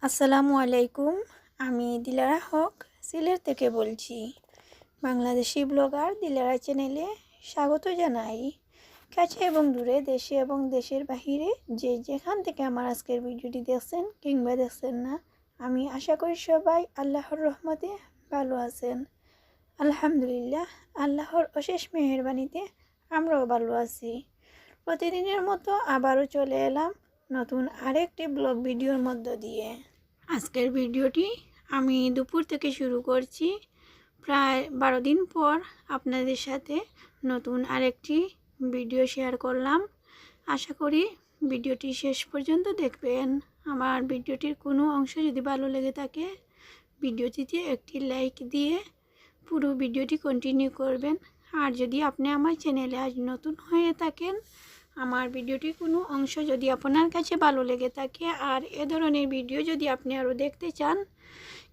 আসসালামু আলাইকুম। আমি দিলারা হক সিলেট থেকে বলছি। বাংলাদেশি ব্লগার দিলারা চ্যানেলে স্বাগত জানাই। কাছে এবং দূরে, দেশে এবং দেশের বাহিরে যে যেখান থেকে আমার আজকের ভিডিওটি দেখছেন কিংবা দেখছেন না, আমি আশা করি সবাই আল্লাহর রহমতে ভালো আছেন। আলহামদুলিল্লাহ, আল্লাহর অশেষ মেহেরবানিতে আমরাও ভালো আছি। প্রতিদিনের মতো আবারও চলে এলাম নতুন আরেকটি ব্লগ ভিডিওর মধ্য দিয়ে। আজকের ভিডিওটি আমি দুপুর থেকে শুরু করছি। প্রায় 12 দিন পর আপনাদের সাথে নতুন আরেকটি ভিডিও শেয়ার করলাম। আশা করি ভিডিওটি শেষ পর্যন্ত দেখবেন। আমার ভিডিওটির কোনো অংশ যদি ভালো লেগে থাকে, ভিডিওটিতে একটি লাইক দিয়ে পুরো ভিডিওটি কন্টিনিউ করবেন। আর যদি আপনি আমার চ্যানেলে আজ নতুন হয়ে থাকেন, আমার ভিডিওটির কোনো অংশ যদি আপনার কাছে ভালো লেগে থাকে আর এ ধরনের ভিডিও যদি আপনি আরও দেখতে চান,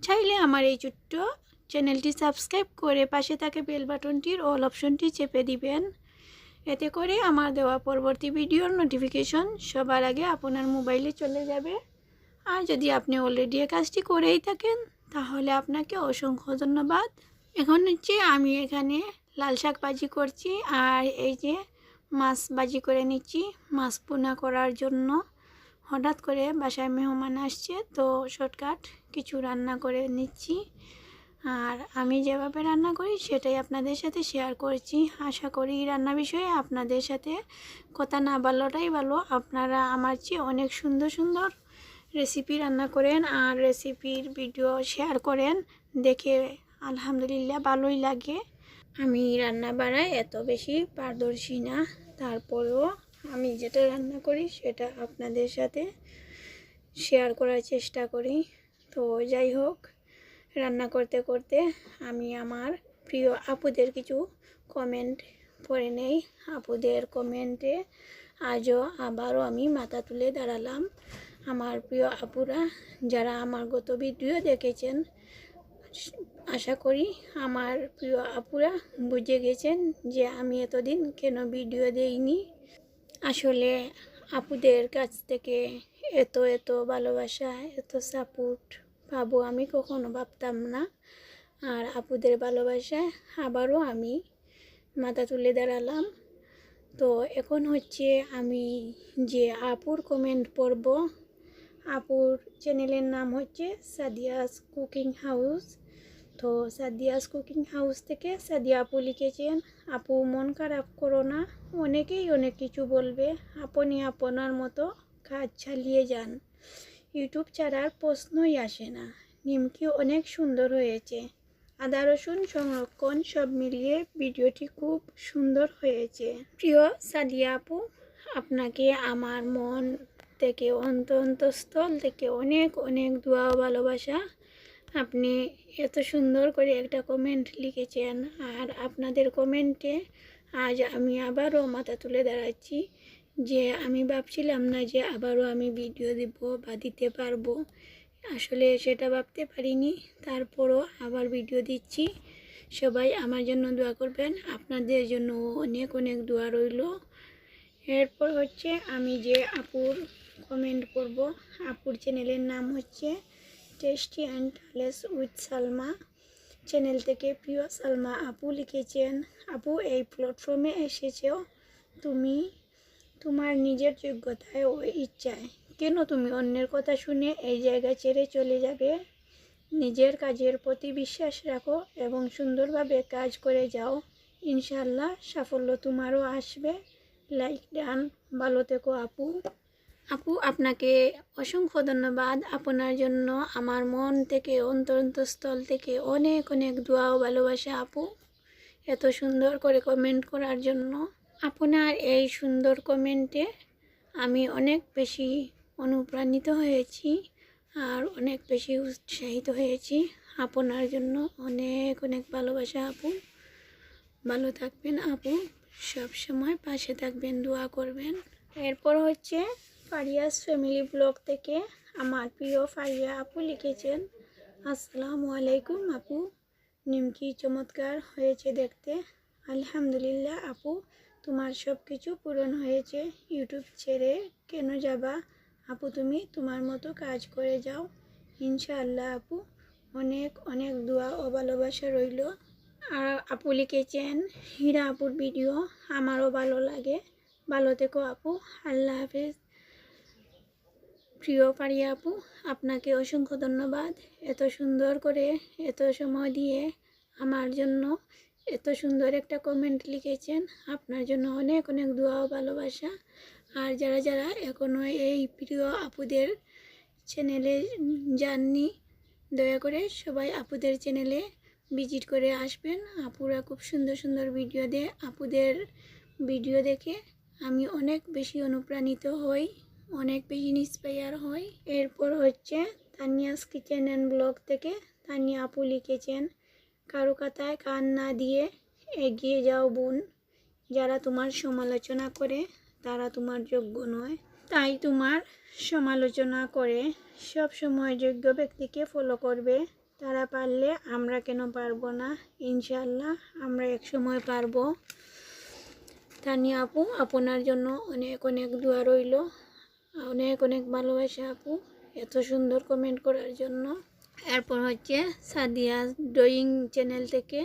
চাইলে আমার এই ছোট্ট চ্যানেলটি সাবস্ক্রাইব করে পাশে থাকা বেল বাটনটির অল অপশনটি চেপে দিবেন। এতে করে আমার দেওয়া পরবর্তী ভিডিওর নোটিফিকেশন সবার আগে আপনার মোবাইলে চলে যাবে। আর যদি আপনি অলরেডি এই কাজটি করেই থাকেন, তাহলে আপনাকে অসংখ্য ধন্যবাদ। এখন হচ্ছে আমি এখানে লাল শাক ভাজি করছি, আর এই যে মাছ ভাজি করে নিচ্ছি মাছ ভুনা করার জন্য। হঠাৎ করে বাসায় মেহমান আসছে, তো শর্টকাট কিছু রান্না করে নিচ্ছি। আর আমি যেভাবে রান্না করি সেটাই আপনাদের সাথে শেয়ার করছি। আশা করি রান্না বিষয়ে আপনাদের সাথে কথা না বলাটাই ভালো। আপনারা আমার চেয়ে অনেক সুন্দর সুন্দর রেসিপি রান্না করেন আর রেসিপির ভিডিও শেয়ার করেন, দেখে আলহামদুলিল্লাহ ভালোই লাগে। আমি রান্না বাড়ায় এত বেশি পারদর্শী না, তারপরেও আমি যেটা রান্না করি সেটা আপনাদের সাথে শেয়ার করার চেষ্টা করি। তো যাই হোক, রান্না করতে করতে আমি আমার প্রিয় আপুদের কিছু কমেন্ট পড়ে নেই। আপুদের কমেন্টে আজও আবারও আমি মাথা তুলে দাঁড়ালাম। আমার প্রিয় আপুরা যারা আমার গত ভিডিও দেখেছেন, আশা করি আমার প্রিয় আপুরা বুঝে গেছেন যে আমি এতদিন কেন ভিডিও দেইনি। আসলে আপুদের কাছ থেকে এত এত ভালোবাসা, এত সাপোর্ট পাবো আমি কখনো ভাবতাম না। আর আপুদের ভালোবাসায় আবারও আমি মাথা তুলে দাঁড়ালাম। তো এখন হচ্ছে আমি যে আপুর কমেন্ট পড়ব, আপুর চ্যানেলের নাম হচ্ছে সাদিয়াস কুকিং হাউস। তো সাদিয়াস কুকিং হাউস থেকে সাদিয়া আপু লিখেছেন, আপু মন খারাপ করো না, অনেকেই অনেক কিছু বলবে, আপনি আপনার মতো কাজ চালিয়ে যান, ইউটিউব ছাড়ার প্রশ্নই আসে না। নিমকি অনেক সুন্দর হয়েছে, আদা রসুন সংরক্ষণ সব মিলিয়ে ভিডিওটি খুব সুন্দর হয়েছে। প্রিয় সাদিয়া আপু, আপনাকে আমার মন থেকে অন্তঃস্থল থেকে অনেক অনেক দোয়া ও ভালোবাসা। আপনি এত সুন্দর করে একটা কমেন্ট লিখেছেন, আর আপনাদের কমেন্টে আজ আমি আবারও মাথা তুলে দাঁড়াচ্ছি যে আমি ভাবছিলাম না যে আবারও আমি ভিডিও দেব বা দিতে পারবো। আসলে সেটা ভাবতে পারিনি, তারপরও আবার ভিডিও দিচ্ছি। সবাই আমার জন্য দোয়া করবেন, আপনাদের জন্য অনেক অনেক দোয়া রইল। এরপর হচ্ছে আমি যে আপুর কমেন্ট করব, আপুর চ্যানেলের নাম হচ্ছে tasty and less with Salma. Channel থেকে প্রিয় সালমা আপু লিখেছেন, আপু এই প্ল্যাটফর্মে এসেছো তুমি তোমার নিজের যোগ্যতায় ও ইচ্ছায়, কেন তুমি অন্যের কথা শুনে এই জায়গা ছেড়ে চলে যাবে? নিজের কাজের প্রতি বিশ্বাস রাখো এবং সুন্দরভাবে কাজ করে যাও, ইনশাল্লাহ সাফল্য তোমারও আসবে। Like done. ভালো থেকো আপু। আপু আপনাকে অসংখ্য ধন্যবাদ। আপনার জন্য আমার মন থেকে অন্তরস্থল থেকে অনেক অনেক দোয়া ও ভালোবাসা আপু, এত সুন্দর করে কমেন্ট করার জন্য। আপনার এই সুন্দর কমেন্টে আমি অনেক বেশি অনুপ্রাণিত হয়েছি আর অনেক বেশি উৎসাহিত হয়েছি। আপনার জন্য অনেক অনেক ভালোবাসা আপু। ভালো থাকবেন আপু, সব সময় পাশে থাকবেন, দোয়া করবেন। এরপর হচ্ছে ফারিয়াস ফ্যামিলি ব্লগ থেকে আমার প্রিয় ফারিয়া আপু লিখেছেন, আসসালামু আলাইকুম আপু, নিমকি চমৎকার হয়েছে দেখতে। আলহামদুলিল্লাহ আপু, তোমার সব কিছু পূরণ হয়েছে, ইউটিউব ছেড়ে কেন যাবা আপু, তুমি তোমার মতো কাজ করে যাও, ইনশাআল্লাহ আপু, অনেক অনেক দোয়া ও ভালোবাসা রইল। আর আপু লিখেছেন, হীরা আপুর ভিডিও আমারও ভালো লাগে, ভালো থেকো আপু, আল্লাহ হাফেজ। প্রিয় ফারিয়া আপু, আপনাকে অসংখ্য ধন্যবাদ, এত সুন্দর করে এত সময় দিয়ে আমার জন্য এত সুন্দর একটা কমেন্ট লিখেছেন। আপনার জন্য অনেক অনেক দোয়া ও ভালোবাসা। আর যারা যারা এখনও এই প্রিয় আপুদের চ্যানেলে যাননি, দয়া করে সবাই আপুদের চ্যানেলে ভিজিট করে আসবেন। আপুরা খুব সুন্দর সুন্দর ভিডিও দেয়। আপুদের ভিডিও দেখে আমি অনেক বেশি অনুপ্রাণিত হই, অনেক বেশি ইন্সপায়ার হই। এরপর হচ্ছে তানিয়াস কিচেন অ্যান্ড ব্লগ থেকে তানিয়া আপু লিখেছেন, কারো কথায় কান না দিয়ে এগিয়ে যাও বোন, যারা তোমার সমালোচনা করে তারা তোমার যোগ্য নয়, তাই তোমার সমালোচনা করে সব সময় যোগ্য ব্যক্তিকে ফলো করবে। তারা পারলে আমরা কেন পারবো না? ইনশাআল্লাহ আমরা এক সময় পারবো। তানিয়া আপু, আপনার জন্য অনেক অনেক দোয়া রইল, অনেক অনেক ভালোবাসা আপু, এত সুন্দর কমেন্ট করার জন্য। এরপর হচ্ছে সাদিয়া ড্রয়িং চ্যানেল থেকে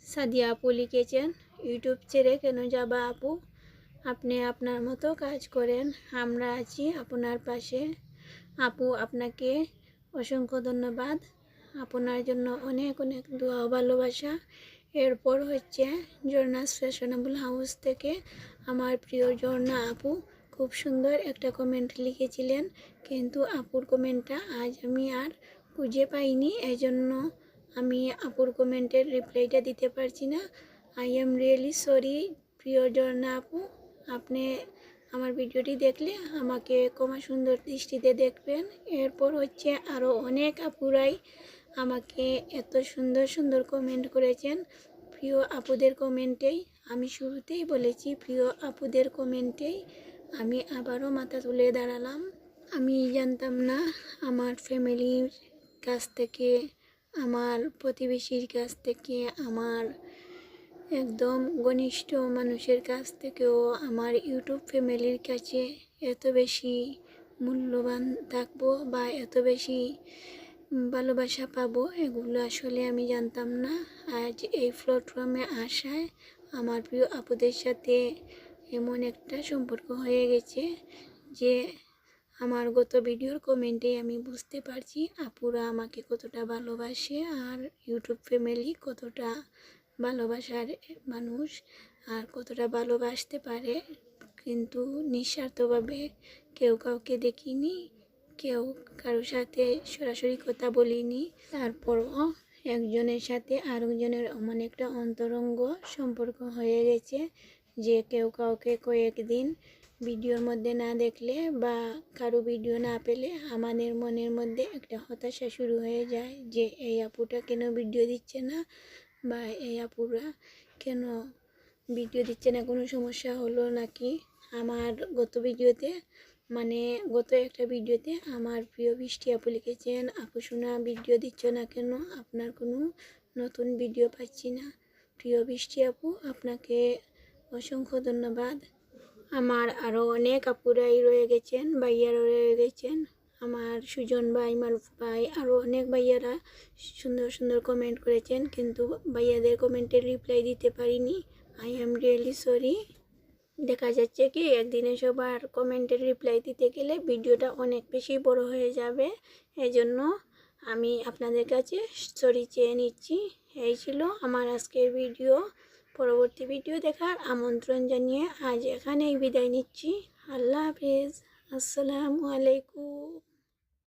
সাদিয়া আপু লিখেছেন, ইউটিউব ছেড়ে কেন যাবা আপু, আপনি আপনার মতো কাজ করেন, আমরা আছি আপনার পাশে। আপু আপনাকে অসংখ্য ধন্যবাদ, আপনার জন্য অনেক অনেক দোয়া ভালোবাসা। এরপর হচ্ছে ঝর্ণাস ফ্যাশনেবল হাউস থেকে আমার প্রিয় ঝর্ণা আপু খুব সুন্দর একটা কমেন্ট লিখেছিলেন, কিন্তু আপুর কমেন্টটা আজ আমি আর খুঁজে পাইনি, এজন্য আমি আপুর কমেন্টের রিপ্লাইটা দিতে পারছি না। আই এম রিয়েলি সরি প্রিয় ঝর্ণা আপু, আপনি আমার ভিডিওটি দেখলে আমাকে ক্ষমা সুন্দর দৃষ্টিতে দেখবেন। এরপর হচ্ছে আরও অনেক আপুরাই আমাকে এত সুন্দর সুন্দর কমেন্ট করেছেন। প্রিয় আপুদের কমেন্টেই আমি শুরুতেই বলেছি, প্রিয় আপুদের কমেন্টেই আমি আবারও মাথা তুলে দাঁড়ালাম। আমি জানতাম না আমার ফ্যামিলির কাছ থেকে, আমার প্রতিবেশীর কাছ থেকে, আমার একদম ঘনিষ্ঠ মানুষের কাছ থেকেও আমার ইউটিউব ফ্যামিলির কাছে এত বেশি মূল্যবান থাকবো বা এত বেশি ভালোবাসা পাবো, এগুলো আসলে আমি জানতাম না। আজ এই প্ল্যাটফর্মে আসায় আমার প্রিয় আপুদের সাথে এমন একটা সম্পর্ক হয়ে গেছে যে আমার গত ভিডিওর কমেন্টে আমি বুঝতে পারছি আপুরা আমাকে কতটা ভালোবাসে আর ইউটিউব ফ্যামিলি কতটা ভালোবাসার মানুষ আর কতটা ভালোবাসতে পারে, কিন্তু নিঃস্বার্থভাবে কেউ কাউকে দেখিনি, কেউ কারোর সাথে সরাসরি কথা বলিনি, তারপরও একজনের সাথে আরেকজনের এমন একটা অন্তরঙ্গ সম্পর্ক হয়ে গেছে যে কেউ কাউকে কয়েকদিন ভিডিওর মধ্যে না দেখলে বা কারো ভিডিও না পেলে আমাদের মনের মধ্যে একটা হতাশা শুরু হয়ে যায় যে এই আপুটা কেন ভিডিও দিচ্ছে না বা এই আপুরা কেন ভিডিও দিচ্ছে না, কোনো সমস্যা হলো নাকি। আমার গত ভিডিওতে গত একটা ভিডিওতে আমার প্রিয় বৃষ্টি আপু লিখেছেন, আপু শোনা ভিডিও দিচ্ছ না কেন, আপনার কোনো নতুন ভিডিও পাচ্ছি না। প্রিয় বৃষ্টি আপু, আপনাকে অসংখ্য ধন্যবাদ। আমার আরও অনেক আপুরাই রয়ে গেছেন, ভাইয়ারা রয়ে গেছেন, আমার সুজন ভাই, মারুফ ভাই, আরও অনেক ভাইয়ারা সুন্দর সুন্দর কমেন্ট করেছেন, কিন্তু ভাইয়াদের কমেন্টের রিপ্লাই দিতে পারিনি। I am really sorry. দেখা যাচ্ছে কি একদিনে সবার কমেন্টের রিপ্লাই দিতে গেলে ভিডিওটা অনেক বেশি বড় হয়ে যাবে, এজন্য আমি আপনাদের কাছে সরি চেয়ে নিচ্ছি। এই ছিল আমার আজকের ভিডিও। পরবর্তী ভিডিও দেখার আমন্ত্রণ জানিয়ে আজ এখানেই বিদায় নিচ্ছি। আল্লাহ হাফেজ, আসসালামু আলাইকুম।